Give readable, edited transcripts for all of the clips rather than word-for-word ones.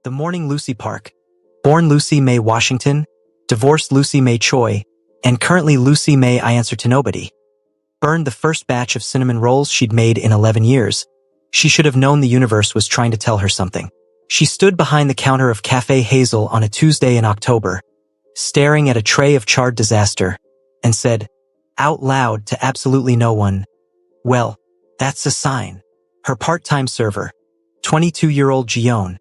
The morning Lucy Park. Born Lucy May Washington, divorced Lucy May Choi, and currently Lucy May I answer to nobody. Burned the first batch of cinnamon rolls she'd made in 11 years. She should have known the universe was trying to tell her something. She stood behind the counter of Cafe Hazel on a Tuesday in October, staring at a tray of charred disaster, and said, out loud to absolutely no one, "Well, that's a sign." Her part-time server, 22-year-old Gion,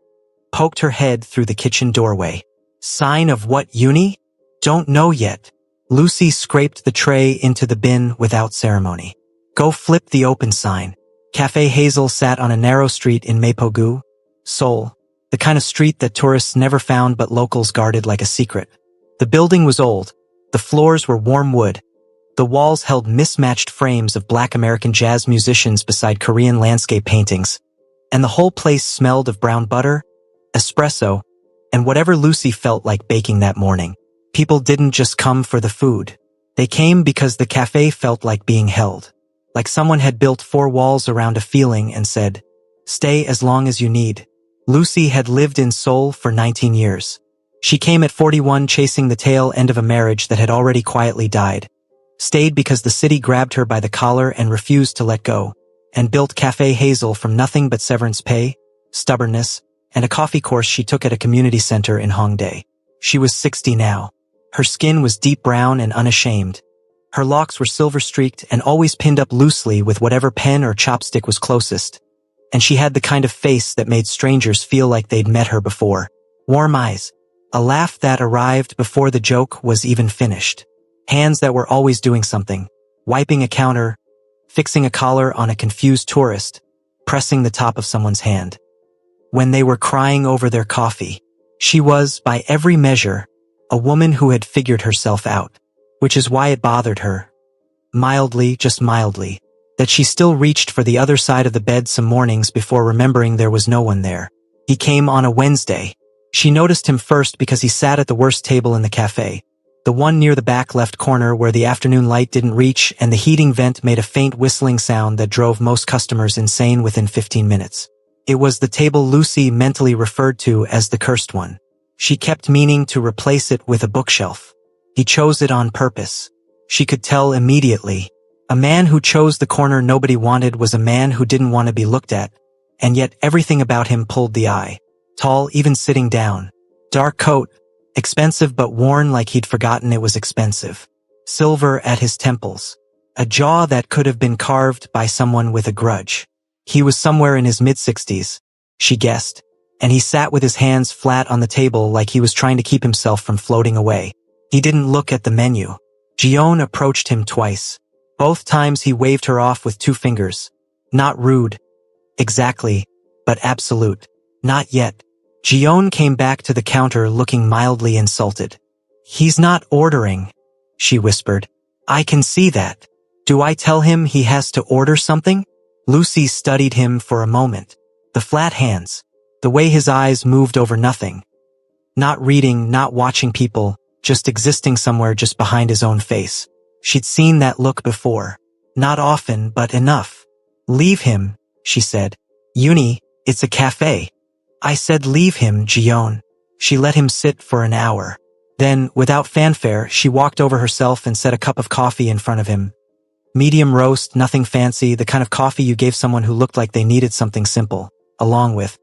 poked her head through the kitchen doorway. Sign of what, uni? Don't know yet. Lucy scraped the tray into the bin without ceremony. Go flip the open sign. Cafe Hazel sat on a narrow street in Mapogu, Seoul, the kind of street that tourists never found but locals guarded like a secret. The building was old. The floors were warm wood. The walls held mismatched frames of Black American jazz musicians beside Korean landscape paintings. And the whole place smelled of brown butter, espresso, and whatever Lucy felt like baking that morning. People didn't just come for the food. They came because the cafe felt like being held. Like someone had built 4 walls around a feeling and said, stay as long as you need. Lucy had lived in Seoul for 19 years. She came at 41 chasing the tail end of a marriage that had already quietly died. Stayed because the city grabbed her by the collar and refused to let go. And built Cafe Hazel from nothing but severance pay, stubbornness, and a coffee course she took at a community center in Hongdae. She was 60 now. Her skin was deep brown and unashamed. Her locks were silver-streaked and always pinned up loosely with whatever pen or chopstick was closest. And she had the kind of face that made strangers feel like they'd met her before. Warm eyes. A laugh that arrived before the joke was even finished. Hands that were always doing something. Wiping a counter, fixing a collar on a confused tourist, pressing the top of someone's hand. When they were crying over their coffee, she was, by every measure, a woman who had figured herself out. Which is why it bothered her, mildly, just mildly, that she still reached for the other side of the bed some mornings before remembering there was no one there. He came on a Wednesday. She noticed him first because he sat at the worst table in the cafe, the one near the back left corner where the afternoon light didn't reach and the heating vent made a faint whistling sound that drove most customers insane within 15 minutes. It was the table Lucy mentally referred to as the cursed one. She kept meaning to replace it with a bookshelf. He chose it on purpose. She could tell immediately. A man who chose the corner nobody wanted was a man who didn't want to be looked at, and yet everything about him pulled the eye. Tall, even sitting down. Dark coat, expensive but worn like he'd forgotten it was expensive. Silver at his temples. A jaw that could have been carved by someone with a grudge. He was somewhere in his mid-60s, she guessed, and he sat with his hands flat on the table like he was trying to keep himself from floating away. He didn't look at the menu. Gion approached him twice. Both times he waved her off with 2 fingers. Not rude. Exactly. But absolute. Not yet. Gion came back to the counter looking mildly insulted. He's not ordering, she whispered. I can see that. Do I tell him he has to order something? Lucy studied him for a moment. The flat hands. The way his eyes moved over nothing. Not reading, not watching people. Just existing somewhere just behind his own face. She'd seen that look before. Not often, but enough. Leave him, she said. Uni, it's a cafe. I said leave him, Gion. She let him sit for an hour. Then, without fanfare, she walked over herself and set a cup of coffee in front of him. Medium roast, nothing fancy, the kind of coffee you gave someone who looked like they needed something simple, along with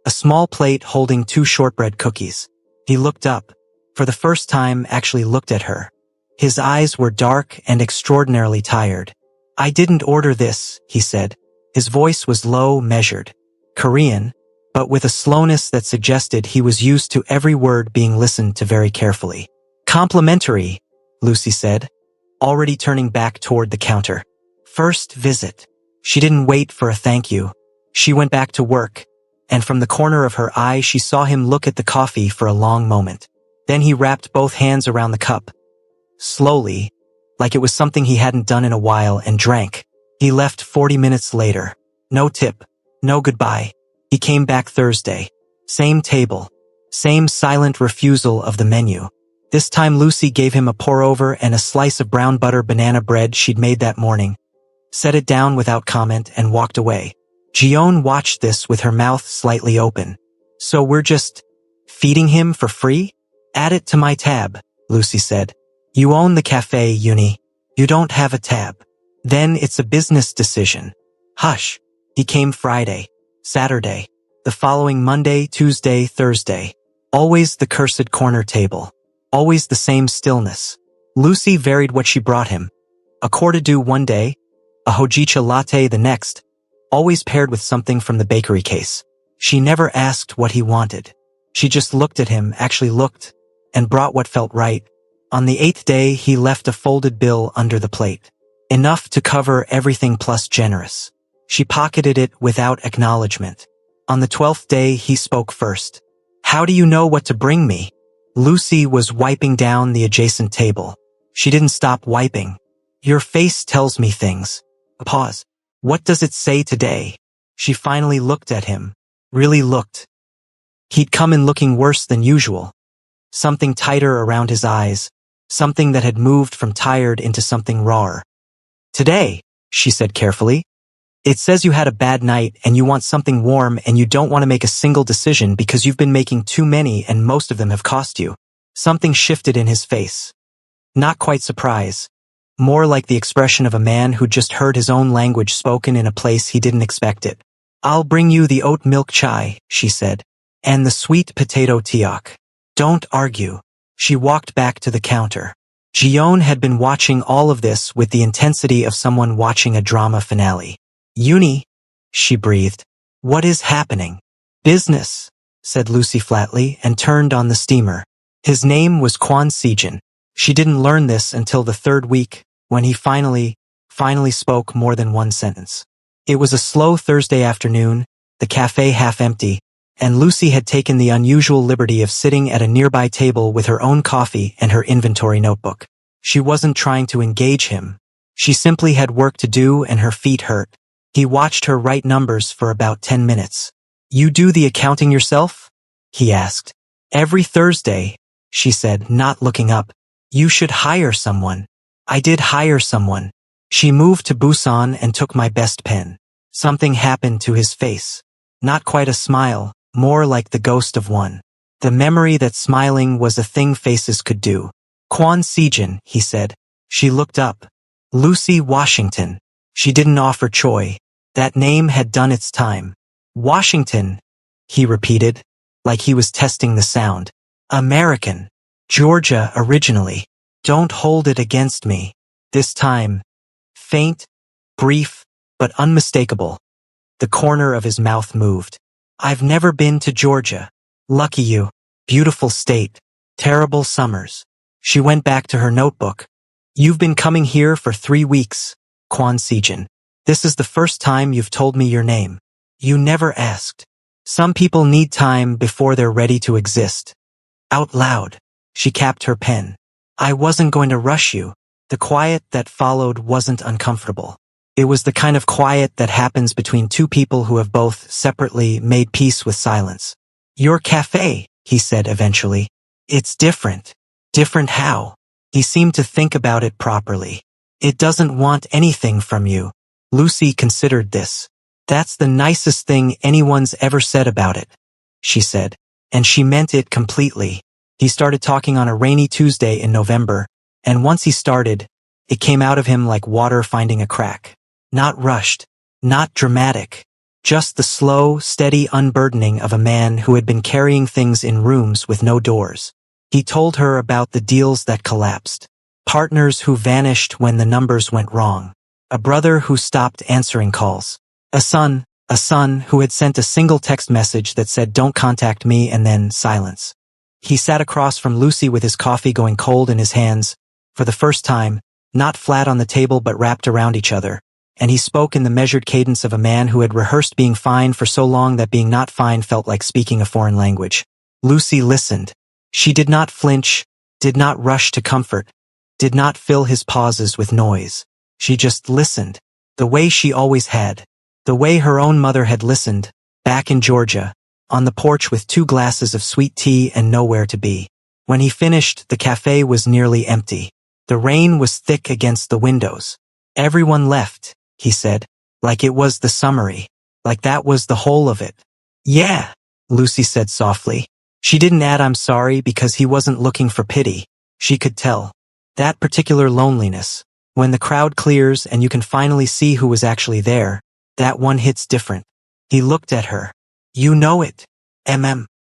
a small plate holding 2 shortbread cookies. He looked up. For the first time, actually looked at her. His eyes were dark and extraordinarily tired. I didn't order this, he said. His voice was low, measured. Korean, but with a slowness that suggested he was used to every word being listened to very carefully. Complimentary, Lucy said, already turning back toward the counter. First visit. She didn't wait for a thank you. She went back to work, and from the corner of her eye she saw him look at the coffee for a long moment. Then he wrapped both hands around the cup. Slowly, like it was something he hadn't done in a while, and drank. He left 40 minutes later. No tip. No goodbye. He came back Thursday. Same table. Same silent refusal of the menu. This time Lucy gave him a pour-over and a slice of brown butter banana bread she'd made that morning. Set it down without comment and walked away. Gion watched this with her mouth slightly open. So we're just feeding him for free? Add it to my tab, Lucy said. You own the cafe, Uni. You don't have a tab. Then it's a business decision. Hush. He came Friday, Saturday, the following Monday, Tuesday, Thursday. Always the cursed corner table. Always the same stillness. Lucy varied what she brought him. A cordidu one day, a hojicha latte the next, always paired with something from the bakery case. She never asked what he wanted. She just looked at him, actually looked, and brought what felt right. On the 8th day, he left a folded bill under the plate. Enough to cover everything plus generous. She pocketed it without acknowledgement. On the 12th day, he spoke first. How do you know what to bring me? Lucy was wiping down the adjacent table. She didn't stop wiping. Your face tells me things. A pause. What does it say today? She finally looked at him. Really looked. He'd come in looking worse than usual. Something tighter around his eyes. Something that had moved from tired into something rawer. Today, she said carefully. It says you had a bad night and you want something warm and you don't want to make a single decision because you've been making too many and most of them have cost you. Something shifted in his face. Not quite surprise. More like the expression of a man who just heard his own language spoken in a place he didn't expect it. I'll bring you the oat milk chai, she said, and the sweet potato tiak. Don't argue. She walked back to the counter. Gion had been watching all of this with the intensity of someone watching a drama finale. Uni, she breathed. What is happening? Business, said Lucy flatly and turned on the steamer. His name was Kwon Sejin. She didn't learn this until the 3rd week, when he finally spoke more than one sentence. It was a slow Thursday afternoon, the cafe half empty, and Lucy had taken the unusual liberty of sitting at a nearby table with her own coffee and her inventory notebook. She wasn't trying to engage him. She simply had work to do and her feet hurt. He watched her write numbers for about 10 minutes. You do the accounting yourself? He asked. Every Thursday, she said, not looking up. You should hire someone. I did hire someone. She moved to Busan and took my best pen. Something happened to his face. Not quite a smile, more like the ghost of one. The memory that smiling was a thing faces could do. Kwon Sejin, he said. She looked up. Lucy Washington. She didn't offer Choi. That name had done its time. Washington, he repeated, like he was testing the sound. American. Georgia originally. Don't hold it against me. This time. Faint, brief, but unmistakable. The corner of his mouth moved. I've never been to Georgia. Lucky you. Beautiful state. Terrible summers. She went back to her notebook. You've been coming here for 3 weeks, Kwon Sejin. This is the first time you've told me your name. You never asked. Some people need time before they're ready to exist. Out loud. She capped her pen. I wasn't going to rush you. The quiet that followed wasn't uncomfortable. It was the kind of quiet that happens between two people who have both separately made peace with silence. Your cafe, he said eventually. It's different. Different how? He seemed to think about it properly. It doesn't want anything from you. Lucy considered this. That's the nicest thing anyone's ever said about it, she said, and she meant it completely. He started talking on a rainy Tuesday in November, and once he started, it came out of him like water finding a crack. Not rushed, not dramatic, just the slow, steady unburdening of a man who had been carrying things in rooms with no doors. He told her about the deals that collapsed, partners who vanished when the numbers went wrong, a brother who stopped answering calls, a son who had sent a single text message that said don't contact me and then silence. He sat across from Lucy with his coffee going cold in his hands, for the first time, not flat on the table but wrapped around each other, and he spoke in the measured cadence of a man who had rehearsed being fine for so long that being not fine felt like speaking a foreign language. Lucy listened. She did not flinch, did not rush to comfort, did not fill his pauses with noise. She just listened, the way she always had, the way her own mother had listened, back in Georgia, on the porch with 2 glasses of sweet tea and nowhere to be. When he finished, the cafe was nearly empty. The rain was thick against the windows. Everyone left, he said, like it was the summary, like that was the whole of it. Yeah, Lucy said softly. She didn't add I'm sorry because he wasn't looking for pity. She could tell. That particular loneliness. When the crowd clears and you can finally see who was actually there, that one hits different. He looked at her. You know it.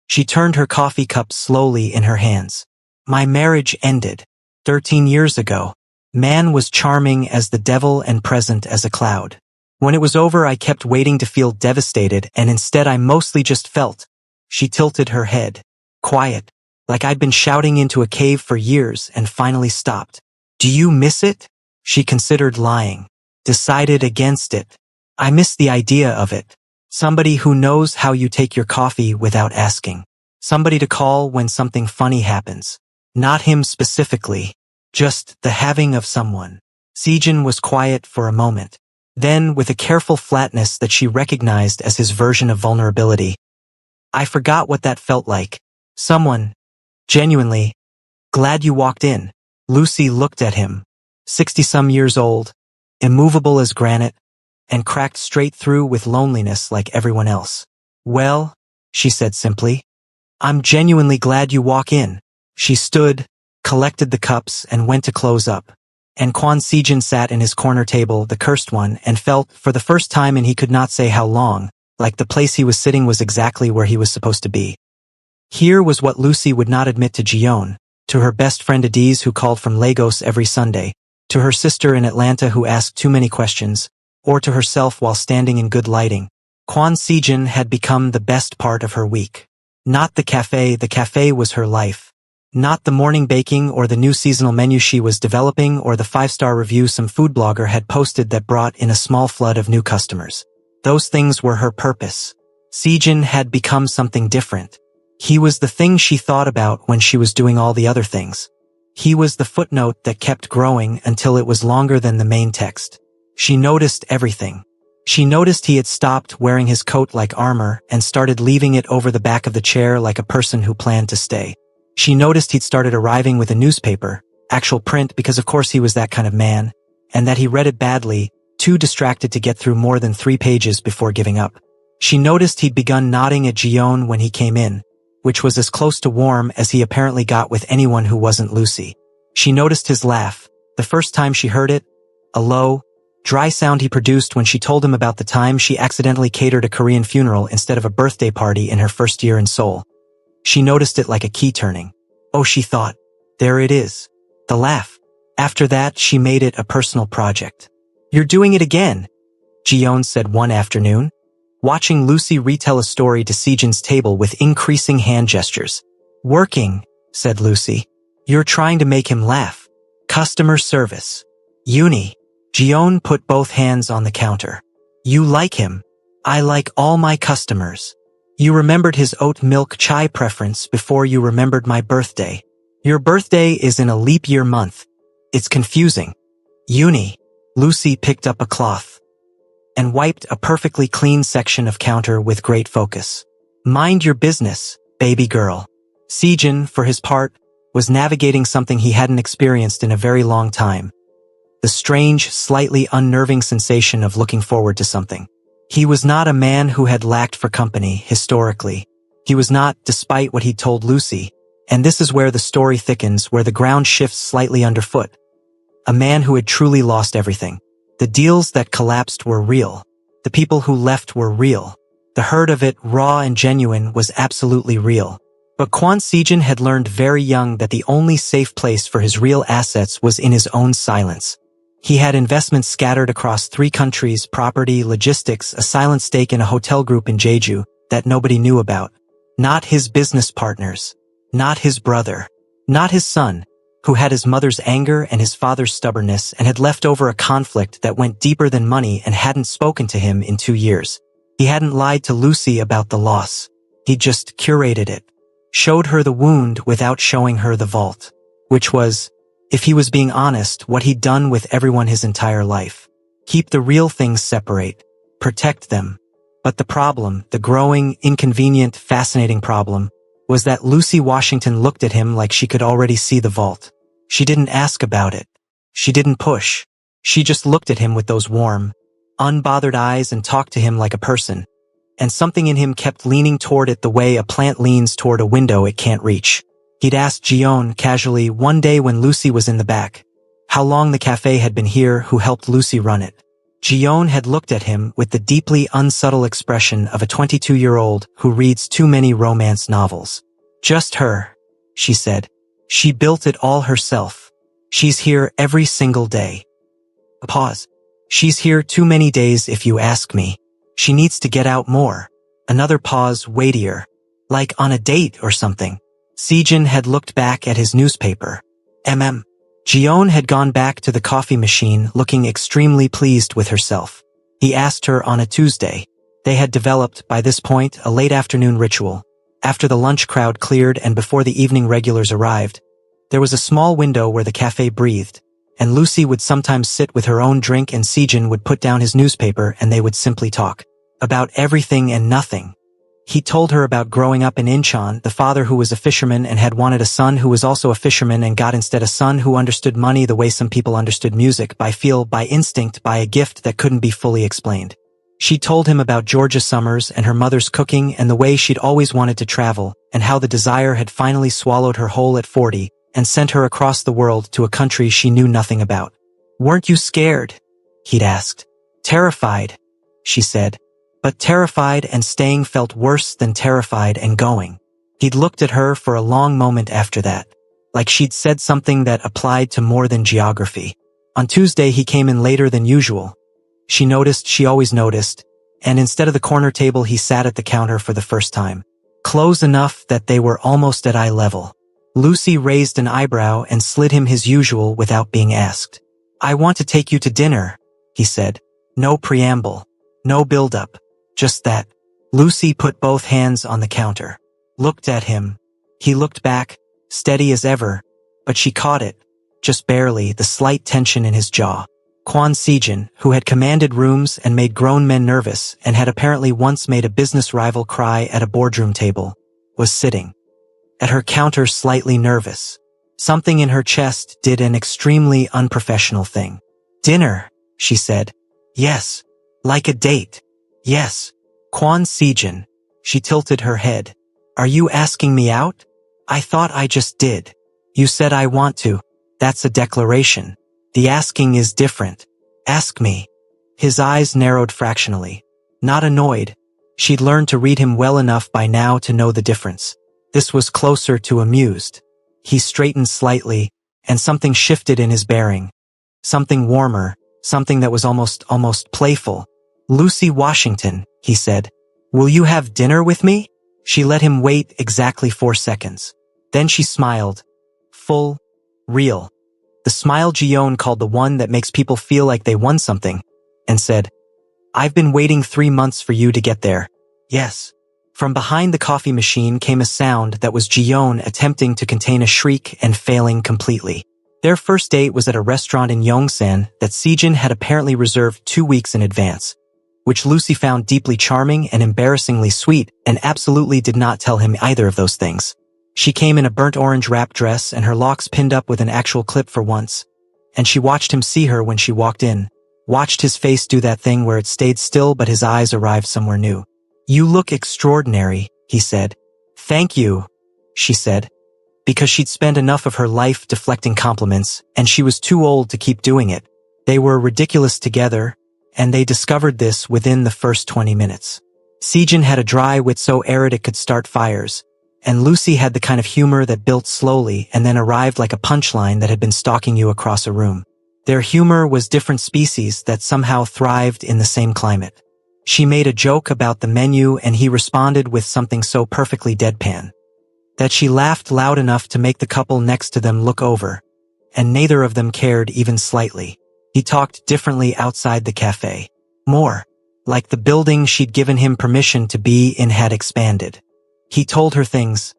She turned her coffee cup slowly in her hands. My marriage ended. 13 years ago. Man was charming as the devil and present as a cloud. When it was over, I kept waiting to feel devastated, and instead I mostly just felt. She tilted her head. Quiet. Like I'd been shouting into a cave for years and finally stopped. Do you miss it? She considered lying. Decided against it. I miss the idea of it. Somebody who knows how you take your coffee without asking. Somebody to call when something funny happens. Not him specifically. Just the having of someone. Sijin was quiet for a moment. Then, with a careful flatness that she recognized as his version of vulnerability, I forgot what that felt like. Someone. Genuinely. Glad you walked in. Lucy looked at him. 60-some years old. Immovable as granite. And cracked straight through with loneliness like everyone else. Well, she said simply. I'm genuinely glad you walk in. She stood, collected the cups, and went to close up. And Quan Sijin sat in his corner table, the cursed one, and felt, for the first time and he could not say how long, like the place he was sitting was exactly where he was supposed to be. Here was what Lucy would not admit to Jion, to her best friend Adiz who called from Lagos every Sunday, to her sister in Atlanta who asked too many questions, or to herself while standing in good lighting. Quan Sijin had become the best part of her week. Not the cafe was her life. Not the morning baking or the new seasonal menu she was developing or the 5-star review some food blogger had posted that brought in a small flood of new customers. Those things were her purpose. Sijin had become something different. He was the thing she thought about when she was doing all the other things. He was the footnote that kept growing until it was longer than the main text. She noticed everything. She noticed he had stopped wearing his coat like armor and started leaving it over the back of the chair like a person who planned to stay. She noticed he'd started arriving with a newspaper, actual print because of course he was that kind of man, and that he read it badly, too distracted to get through more than 3 pages before giving up. She noticed he'd begun nodding at Jion when he came in, which was as close to warm as he apparently got with anyone who wasn't Lucy. She noticed his laugh, the first time she heard it, a low, dry sound he produced when she told him about the time she accidentally catered a Korean funeral instead of a birthday party in her first year in Seoul. She noticed it like a key turning. Oh, she thought. There it is. The laugh. After that, she made it a personal project. You're doing it again, Jion said one afternoon, watching Lucy retell a story to Sijin's table with increasing hand gestures. Working, said Lucy. You're trying to make him laugh. Customer service. Uni. Jion put both hands on the counter. You like him. I like all my customers. You remembered his oat milk chai preference before you remembered my birthday. Your birthday is in a leap year month. It's confusing. Uni. Lucy picked up a cloth and wiped a perfectly clean section of counter with great focus. Mind your business, baby girl. Sijin, for his part, was navigating something he hadn't experienced in a very long time. The strange, slightly unnerving sensation of looking forward to something. He was not a man who had lacked for company, historically. He was not, despite what he'd told Lucy, and this is where the story thickens, where the ground shifts slightly underfoot. A man who had truly lost everything. The deals that collapsed were real. The people who left were real. The hurt of it, raw and genuine, was absolutely real. But Quan Sijin had learned very young that the only safe place for his real assets was in his own silence. He had investments scattered across 3 countries, property, logistics, a silent stake in a hotel group in Jeju that nobody knew about. Not his business partners. Not his brother. Not his son, who had his mother's anger and his father's stubbornness and had left over a conflict that went deeper than money and hadn't spoken to him in 2 years. He hadn't lied to Lucy about the loss. He just curated it. Showed her the wound without showing her the vault. Which was, if he was being honest, what he'd done with everyone his entire life. Keep the real things separate. Protect them. But the problem, the growing, inconvenient, fascinating problem, was that Lucy Washington looked at him like she could already see the vault. She didn't ask about it. She didn't push. She just looked at him with those warm, unbothered eyes and talked to him like a person. and something in him kept leaning toward it the way a plant leans toward a window it can't reach. He'd asked Gion casually one day when Lucy was in the back how long the cafe had been here, who helped Lucy run it. Gion had looked at him with the deeply unsubtle expression of a 22-year-old who reads too many romance novels. Just her, she said. She built it all herself. She's here every single day. A pause. She's here too many days if you ask me. She needs to get out more. Another pause, weightier. Like on a date or something. Sejin had looked back at his newspaper. Gion had gone back to the coffee machine looking extremely pleased with herself. He asked her on a Tuesday. They had developed, by this point, a late afternoon ritual. After the lunch crowd cleared and before the evening regulars arrived, there was a small window where the cafe breathed, and Lucy would sometimes sit with her own drink and Sejin would put down his newspaper and they would simply talk. About everything and nothing. He told her about growing up in Incheon, the father who was a fisherman and had wanted a son who was also a fisherman and got instead a son who understood money the way some people understood music, by feel, by instinct, by a gift that couldn't be fully explained. She told him about Georgia summers and her mother's cooking and the way she'd always wanted to travel, and how the desire had finally swallowed her whole at 40 and sent her across the world to a country she knew nothing about. "Weren't you scared?" he'd asked. "Terrified," she said. But terrified and staying felt worse than terrified and going. He'd looked at her for a long moment after that, like she'd said something that applied to more than geography. On Tuesday he came in later than usual. She noticed she always noticed, and instead of the corner table he sat at the counter for the first time. Close enough that they were almost at eye level. Lucy raised an eyebrow and slid him his usual without being asked. "I want to take you to dinner," he said. No preamble. No build-up. Just that. Lucy put both hands on the counter. Looked at him. He looked back, steady as ever, but she caught it, just barely, the slight tension in his jaw. Kwon Sejin, who had commanded rooms and made grown men nervous and had apparently once made a business rival cry at a boardroom table, was sitting at her counter, slightly nervous. Something in her chest did an extremely unprofessional thing. "Dinner," she said. "Yes. Like a date." "Yes." "Kwon Sejin." She tilted her head. "Are you asking me out?" "I thought I just did." "You said I want to." "That's a declaration. The asking is different." "Ask me." His eyes narrowed fractionally. Not annoyed. She'd learned to read him well enough by now to know the difference. This was closer to amused. He straightened slightly, and something shifted in his bearing. Something warmer, something that was almost playful. "Lucy Washington," he said. "Will you have dinner with me?" She let him wait exactly 4 seconds. Then she smiled. Full. Real. The smile Gion called the one that makes people feel like they won something, and said, "I've been waiting 3 months for you to get there." "Yes." From behind the coffee machine came a sound that was Gion attempting to contain a shriek and failing completely. Their first date was at a restaurant in Yongsan that Sejin had apparently reserved 2 weeks in advance, which Lucy found deeply charming and embarrassingly sweet, and absolutely did not tell him either of those things. She came in a burnt orange wrap dress and her locks pinned up with an actual clip for once, and she watched him see her when she walked in, watched his face do that thing where it stayed still but his eyes arrived somewhere new. "You look extraordinary," he said. "Thank you," she said, because she'd spent enough of her life deflecting compliments, and she was too old to keep doing it. They were ridiculous together, and they discovered this within the first 20 minutes. Sejin had a dry wit so arid it could start fires, and Lucy had the kind of humor that built slowly and then arrived like a punchline that had been stalking you across a room. Their humor was different species that somehow thrived in the same climate. She made a joke about the menu and he responded with something so perfectly deadpan that she laughed loud enough to make the couple next to them look over, and neither of them cared even slightly. He talked differently outside the cafe. More. Like the building she'd given him permission to be in had expanded. He told her things.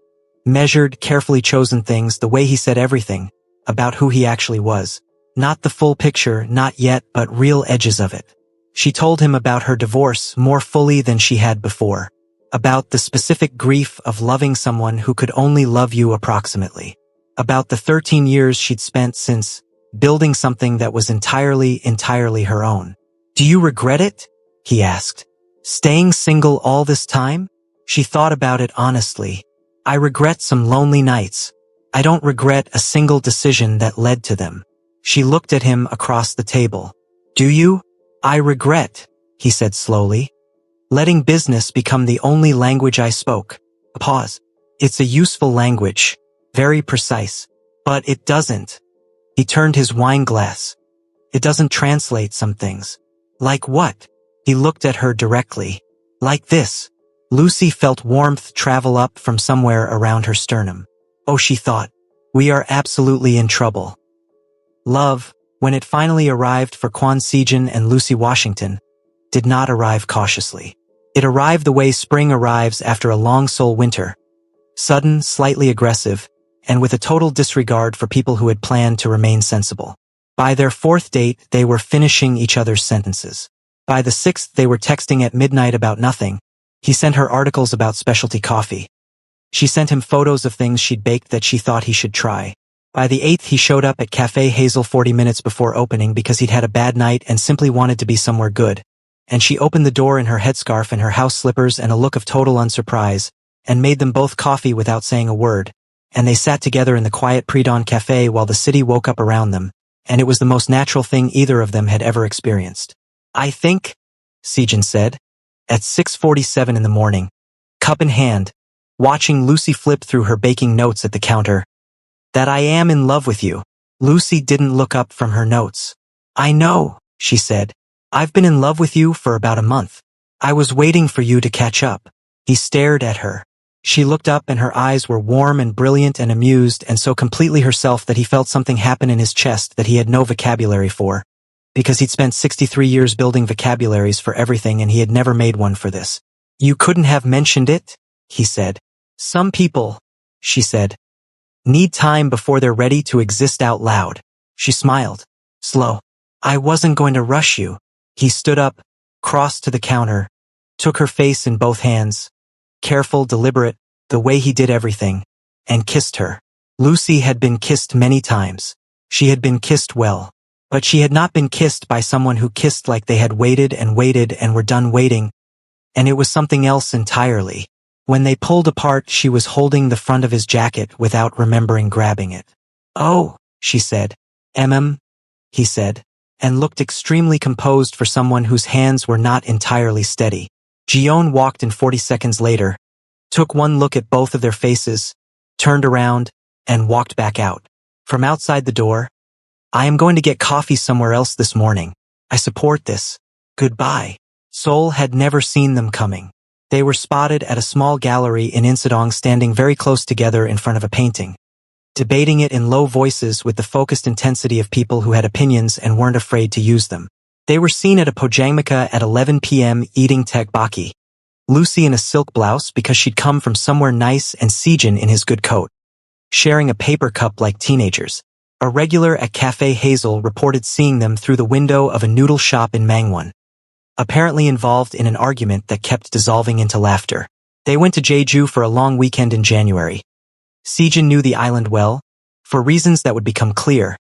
Measured, carefully chosen things, the way he said everything, about who he actually was. Not the full picture, not yet, but real edges of it. She told him about her divorce more fully than she had before. About the specific grief of loving someone who could only love you approximately. About the 13 years she'd spent since building something that was entirely her own. "Do you regret it?" he asked. Staying single all this time? She thought about it honestly. I regret some lonely nights. I don't regret a single decision that led to them. She looked at him across the table. Do you? I regret, he said slowly. Letting business become the only language I spoke. A pause. It's a useful language. Very precise. But it doesn't. He turned his wine glass. It doesn't translate some things. Like what? He looked at her directly. Like this. Lucy felt warmth travel up from somewhere around her sternum. Oh, she thought. We are absolutely in trouble. Love, when it finally arrived for Quan Sejin and Lucy Washington, did not arrive cautiously. It arrived the way spring arrives after a long soul winter. Sudden, slightly aggressive, and with a total disregard for people who had planned to remain sensible. By their fourth date, they were finishing each other's sentences. By the sixth, they were texting at midnight about nothing. He sent her articles about specialty coffee. She sent him photos of things she'd baked that she thought he should try. By the 8th, he showed up at Café Hazel 40 minutes before opening because he'd had a bad night and simply wanted to be somewhere good. And she opened the door in her headscarf and her house slippers and a look of total unsurprise, and made them both coffee without saying a word. And they sat together in the quiet pre-dawn cafe while the city woke up around them, and it was the most natural thing either of them had ever experienced. I think, Sejin said, at 6:47 in the morning, cup in hand, watching Lucy flip through her baking notes at the counter, that I am in love with you. Lucy didn't look up from her notes. I know, she said. I've been in love with you for about a month. I was waiting for you to catch up. He stared at her. She looked up and her eyes were warm and brilliant and amused and so completely herself that he felt something happen in his chest that he had no vocabulary for. Because he'd spent 63 years building vocabularies for everything and he had never made one for this. You couldn't have mentioned it, he said. Some people, she said, need time before they're ready to exist out loud. She smiled. Slow. I wasn't going to rush you. He stood up, crossed to the counter, took her face in both hands, careful, deliberate, the way he did everything, and kissed her. Lucy had been kissed many times. She had been kissed well. But she had not been kissed by someone who kissed like they had waited and were done waiting, and it was something else entirely. When they pulled apart, she was holding the front of his jacket without remembering grabbing it. Oh, she said. He said, and looked extremely composed for someone whose hands were not entirely steady. Jion walked in 40 seconds later, took one look at both of their faces, turned around, and walked back out. From outside the door, I am going to get coffee somewhere else this morning. I support this. Goodbye. Seoul had never seen them coming. They were spotted at a small gallery in Insadong standing very close together in front of a painting, debating it in low voices with the focused intensity of people who had opinions and weren't afraid to use them. They were seen at a pojangmaka at 11 p.m. eating tteokbokki. Lucy in a silk blouse because she'd come from somewhere nice and Sejin in his good coat, sharing a paper cup like teenagers. A regular at Café Hazel reported seeing them through the window of a noodle shop in Mangwon, apparently involved in an argument that kept dissolving into laughter. They went to Jeju for a long weekend in January. Sejin knew the island well, for reasons that would become clear,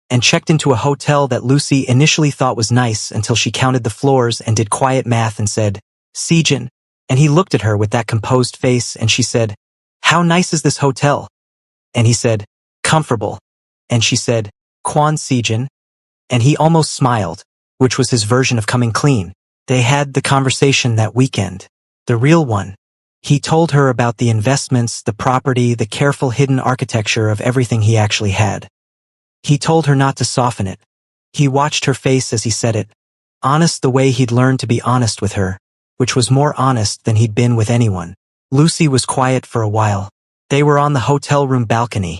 and checked into a hotel that Lucy initially thought was nice until she counted the floors and did quiet math and said, Sejin, and he looked at her with that composed face and she said, how nice is this hotel? And he said, comfortable. And she said, Quan Sejin, and he almost smiled, which was his version of coming clean. They had the conversation that weekend, the real one. He told her about the investments, the property, the careful hidden architecture of everything he actually had. He told her not to soften it. He watched her face as he said it, honest the way he'd learned to be honest with her, which was more honest than he'd been with anyone. Lucy was quiet for a while. They were on the hotel room balcony,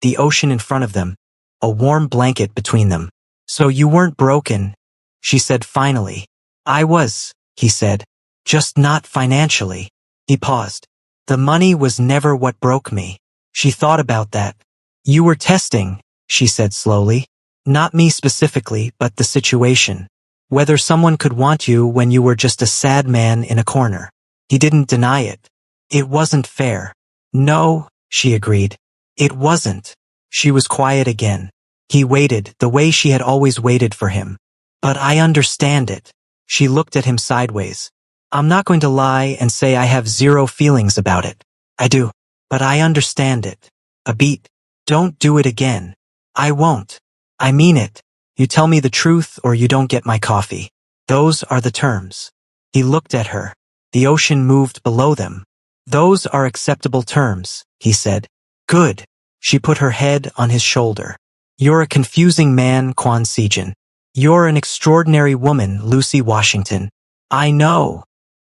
the ocean in front of them, a warm blanket between them. So you weren't broken, she said finally. I was, he said, just not financially. He paused. The money was never what broke me. She thought about that. You were testing, she said slowly. Not me specifically, but the situation. Whether someone could want you when you were just a sad man in a corner. He didn't deny it. It wasn't fair. No, she agreed. It wasn't. She was quiet again. He waited, the way she had always waited for him. But I understand it. She looked at him sideways. I'm not going to lie and say I have zero feelings about it. I do. But I understand it. A beat. Don't do it again. I won't. I mean it. You tell me the truth or you don't get my coffee. Those are the terms. He looked at her. The ocean moved below them. Those are acceptable terms, he said. Good. She put her head on his shoulder. You're a confusing man, Quan Sijin. You're an extraordinary woman, Lucy Washington. I know,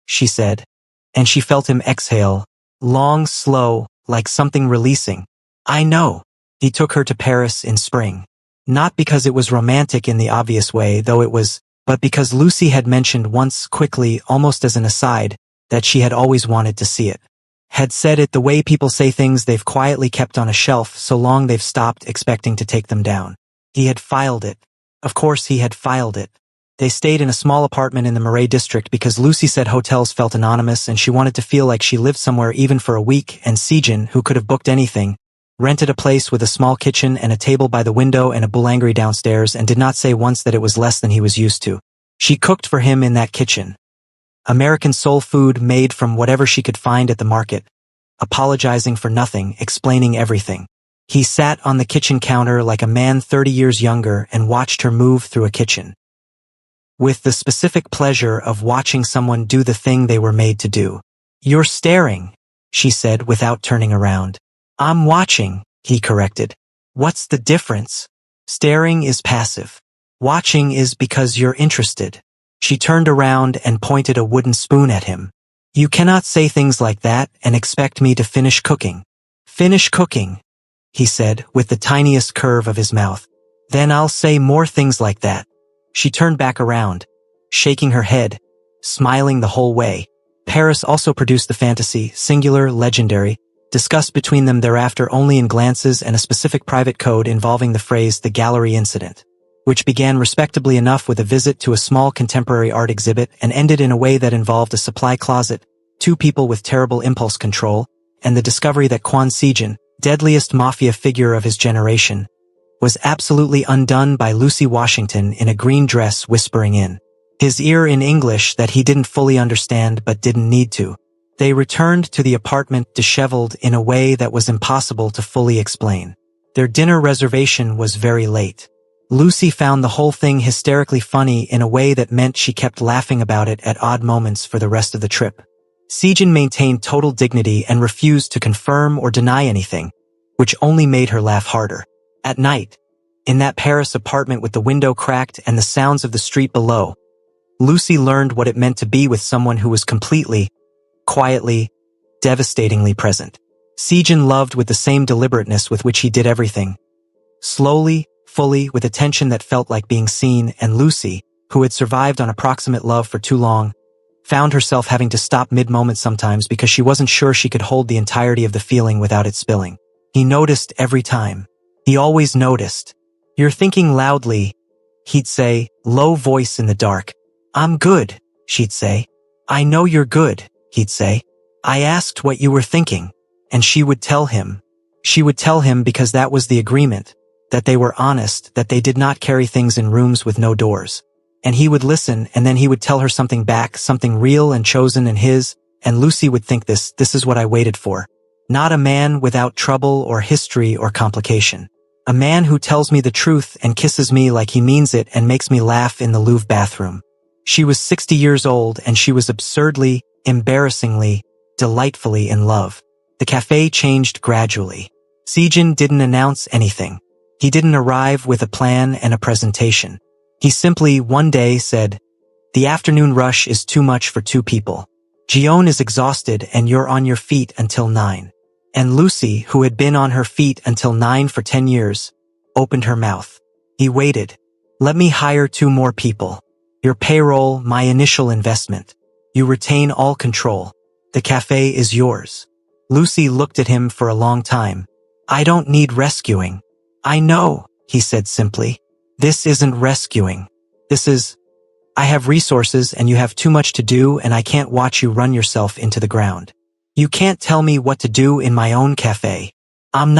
she said, and she felt him exhale, long, slow, like something releasing. I know. He took her to Paris in spring. Not because it was romantic in the obvious way, though it was, but because Lucy had mentioned once quickly, almost as an aside, that she had always wanted to see it. Had said it the way people say things they've quietly kept on a shelf so long they've stopped expecting to take them down. He had filed it. Of course he had filed it. They stayed in a small apartment in the Marais district because Lucy said hotels felt anonymous and she wanted to feel like she lived somewhere even for a week, and Sijin, who could have booked anything, rented a place with a small kitchen and a table by the window and a boulangry downstairs and did not say once that it was less than he was used to. She cooked for him in that kitchen. American soul food made from whatever she could find at the market, apologizing for nothing, explaining everything. He sat on the kitchen counter like a man 30 years younger and watched her move through a kitchen, with the specific pleasure of watching someone do the thing they were made to do. You're staring, she said without turning around. I'm watching, he corrected. What's the difference? Staring is passive. Watching is because you're interested. She turned around and pointed a wooden spoon at him. You cannot say things like that and expect me to finish cooking. Finish cooking, he said with the tiniest curve of his mouth. Then I'll say more things like that. She turned back around, shaking her head, smiling the whole way. Paris also produced the fantasy, singular, legendary, discussed between them thereafter only in glances and a specific private code involving the phrase the gallery incident, which began respectably enough with a visit to a small contemporary art exhibit and ended in a way that involved a supply closet, two people with terrible impulse control, and the discovery that Quan Sijin, deadliest mafia figure of his generation, was absolutely undone by Lucy Washington in a green dress whispering in his ear in English that he didn't fully understand but didn't need to. They returned to the apartment disheveled in a way that was impossible to fully explain. Their dinner reservation was very late. Lucy found the whole thing hysterically funny in a way that meant she kept laughing about it at odd moments for the rest of the trip. Sijin maintained total dignity and refused to confirm or deny anything, which only made her laugh harder. At night, in that Paris apartment with the window cracked and the sounds of the street below, Lucy learned what it meant to be with someone who was completely, quietly, devastatingly present. Sijin loved with the same deliberateness with which he did everything. Slowly, fully, with attention that felt like being seen, and Lucy, who had survived on approximate love for too long, found herself having to stop mid-moment sometimes because she wasn't sure she could hold the entirety of the feeling without it spilling. He noticed every time. He always noticed. You're thinking loudly, he'd say, low voice in the dark. I'm good, she'd say. I know you're good, he'd say. I asked what you were thinking, and she would tell him. She would tell him because that was the agreement, that they were honest, that they did not carry things in rooms with no doors. And he would listen, and then he would tell her something back, something real and chosen and his, and Lucy would think this is what I waited for. Not a man without trouble or history or complication. A man who tells me the truth and kisses me like he means it and makes me laugh in the Louvre bathroom. She was 60 years old and she was absurdly, embarrassingly, delightfully in love. The cafe changed gradually. Sijin didn't announce anything. He didn't arrive with a plan and a presentation. He simply, one day, said, "The afternoon rush is too much for two people. Gion is exhausted and you're on your feet until 9. And Lucy, who had been on her feet until 9 for 10 years, opened her mouth. He waited. Let me hire 2 more people. Your payroll, my initial investment. You retain all control. The cafe is yours." Lucy looked at him for a long time. I don't need rescuing. I know, he said simply. This isn't rescuing. This is, I have resources and you have too much to do and I can't watch you run yourself into the ground. You can't tell me what to do in my own cafe. I'm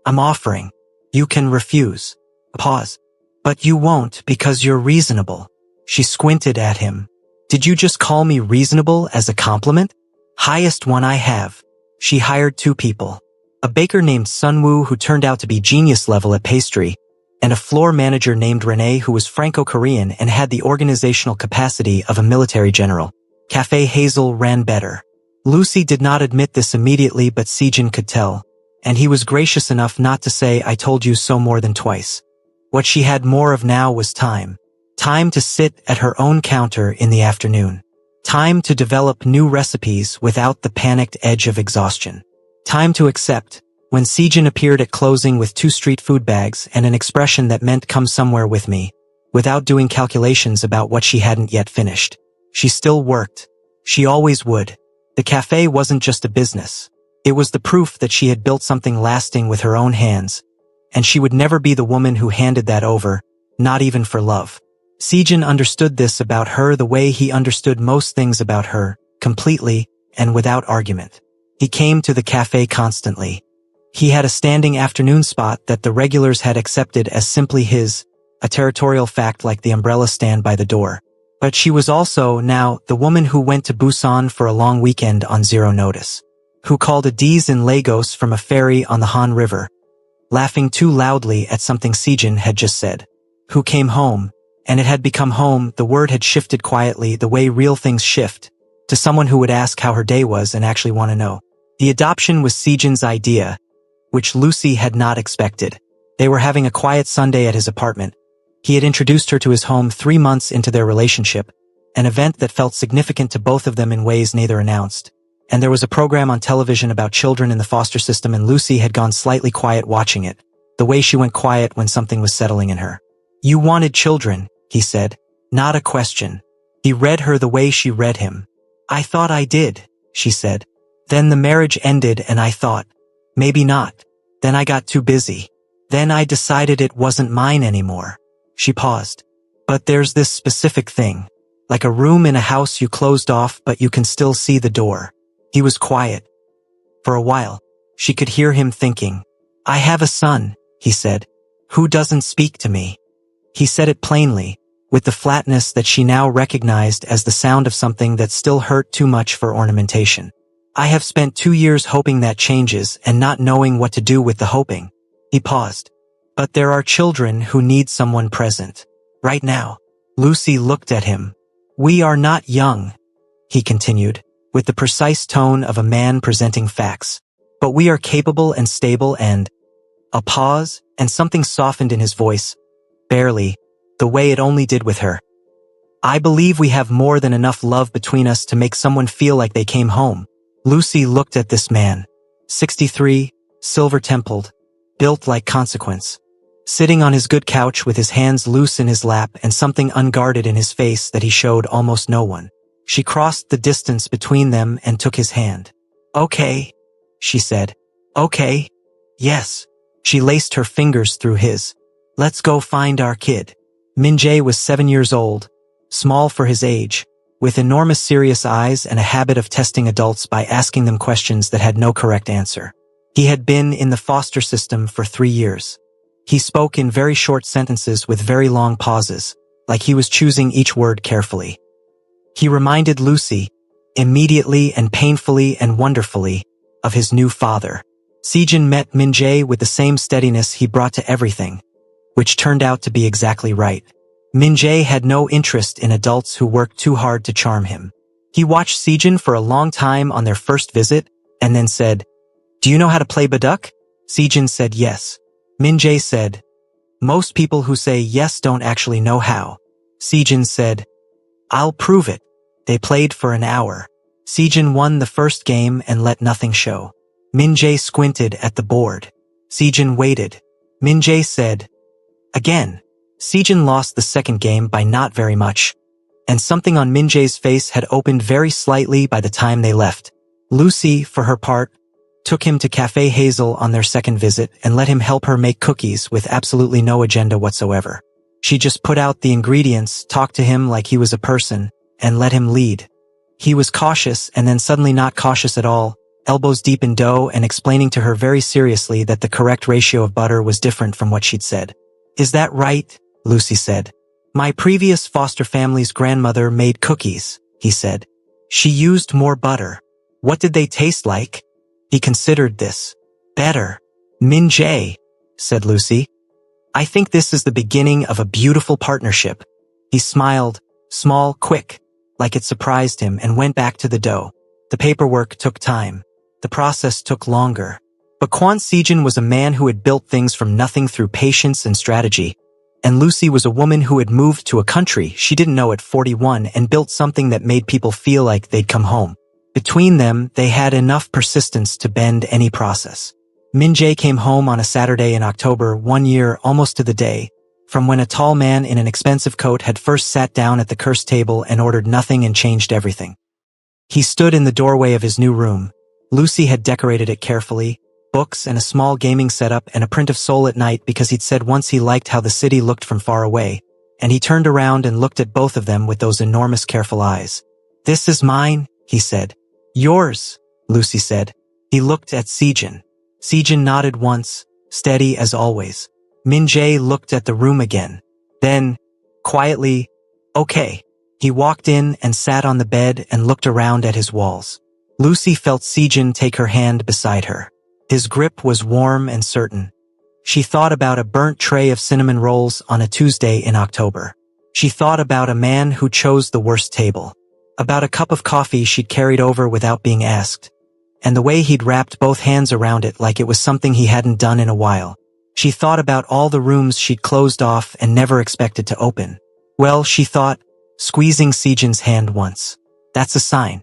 offering. You can refuse. Pause. But you won't because you're reasonable. She squinted at him. Did you just call me reasonable as a compliment? Highest one I have. She hired 2 people. A baker named Sunwoo who turned out to be genius level at pastry, and a floor manager named Renee who was Franco-Korean and had the organizational capacity of a military general. Cafe Hazel ran better. Lucy did not admit this immediately, but Sejin could tell, and he was gracious enough not to say "I told you so" more than twice. What she had more of now was time. Time to sit at her own counter in the afternoon. Time to develop new recipes without the panicked edge of exhaustion. Time to accept. When Sejin appeared at closing with 2 street food bags and an expression that meant "come somewhere with me," without doing calculations about what she hadn't yet finished. She still worked. She always would. The cafe wasn't just a business. It was the proof that she had built something lasting with her own hands, and she would never be the woman who handed that over, not even for love. Sejin understood this about her the way he understood most things about her, completely and without argument. He came to the cafe constantly. He had a standing afternoon spot that the regulars had accepted as simply his, a territorial fact like the umbrella stand by the door. But she was also, now, the woman who went to Busan for a long weekend on zero notice. Who called a D's in Lagos from a ferry on the Han River, laughing too loudly at something Sejin had just said. Who came home, and it had become home, the word had shifted quietly the way real things shift, to someone who would ask how her day was and actually want to know. The adoption was Sejin's idea, which Lucy had not expected. They were having a quiet Sunday at his apartment. He had introduced her to his home 3 months into their relationship, an event that felt significant to both of them in ways neither announced. And there was a program on television about children in the foster system, and Lucy had gone slightly quiet watching it, the way she went quiet when something was settling in her. "You wanted children," he said. Not a question. He read her the way she read him. "I thought I did," she said. "Then the marriage ended and I thought, maybe not. Then I got too busy. Then I decided it wasn't mine anymore." She paused. "But there's this specific thing. Like a room in a house you closed off but you can still see the door." He was quiet. For a while, she could hear him thinking. "I have a son," he said, "who doesn't speak to me." He said it plainly, with the flatness that she now recognized as the sound of something that still hurt too much for ornamentation. "I have spent 2 years hoping that changes and not knowing what to do with the hoping." He paused. "But there are children who need someone present. Right now." Lucy looked at him. "We are not young," he continued, with the precise tone of a man presenting facts. "But we are capable and stable and—" A pause, and something softened in his voice. Barely, the way it only did with her. "I believe we have more than enough love between us to make someone feel like they came home." Lucy looked at this man. 63, silver-templed, built like consequence. Sitting on his good couch with his hands loose in his lap and something unguarded in his face that he showed almost no one. She crossed the distance between them and took his hand. "Okay," she said. "Okay. Yes." She laced her fingers through his. "Let's go find our kid." Min-jae was 7 years old, small for his age, with enormous serious eyes and a habit of testing adults by asking them questions that had no correct answer. He had been in the foster system for 3 years. He spoke in very short sentences with very long pauses, like he was choosing each word carefully. He reminded Lucy, immediately and painfully and wonderfully, of his new father. Sejin met Min-jae with the same steadiness he brought to everything, which turned out to be exactly right. Min-jae had no interest in adults who worked too hard to charm him. He watched Sejin for a long time on their first visit, and then said, "Do you know how to play baduk?" Sejin said yes. Min-jae said, "Most people who say yes don't actually know how." Sejin said, "I'll prove it." They played for an hour. Sejin won the first game and let nothing show. Min-jae squinted at the board. Sejin waited. Min-jae said, "Again." Sejin lost the second game by not very much, and something on Min-jae's face had opened very slightly by the time they left. Lucy, for her part, took him to Cafe Hazel on their second visit and let him help her make cookies with absolutely no agenda whatsoever. She just put out the ingredients, talked to him like he was a person, and let him lead. He was cautious and then suddenly not cautious at all, elbows deep in dough and explaining to her very seriously that the correct ratio of butter was different from what she'd said. "Is that right?" Lucy said. My previous foster family's grandmother made cookies, he said. She used more butter. What did they taste like? He considered this. Better. Min Jae, said Lucy. I think this is the beginning of a beautiful partnership. He smiled, small, quick, like it surprised him, and went back to the dough. The paperwork took time. The process took longer. But Kwon Sejin was a man who had built things from nothing through patience and strategy. And Lucy was a woman who had moved to a country she didn't know at 41 and built something that made people feel like they'd come home. Between them, they had enough persistence to bend any process. Min Jae came home on a Saturday in October, 1 year almost to the day, from when a tall man in an expensive coat had first sat down at the cursed table and ordered nothing and changed everything. He stood in the doorway of his new room. Lucy had decorated it carefully, books and a small gaming setup and a print of Seoul at night because he'd said once he liked how the city looked from far away, and he turned around and looked at both of them with those enormous careful eyes. This is mine, he said. Yours, Lucy said. He looked at Sejin. Sejin nodded once, steady as always. Min Jae looked at the room again. Then, quietly, okay. He walked in and sat on the bed and looked around at his walls. Lucy felt Sejin take her hand beside her. His grip was warm and certain. She thought about a burnt tray of cinnamon rolls on a Tuesday in October. She thought about a man who chose the worst table. About a cup of coffee she'd carried over without being asked. And the way he'd wrapped both hands around it like it was something he hadn't done in a while. She thought about all the rooms she'd closed off and never expected to open. Well, she thought, squeezing Sejin's hand once. That's a sign.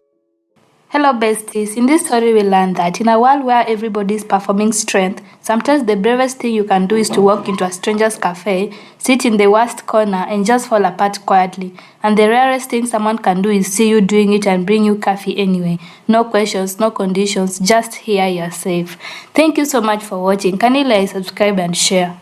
Hello besties, in this story we learned that in a world where everybody is performing strength, sometimes the bravest thing you can do is to walk into a stranger's cafe, sit in the worst corner and just fall apart quietly. And the rarest thing someone can do is see you doing it and bring you coffee anyway. No questions, no conditions, just here you're safe. Thank you so much for watching. Kindly like, subscribe and share.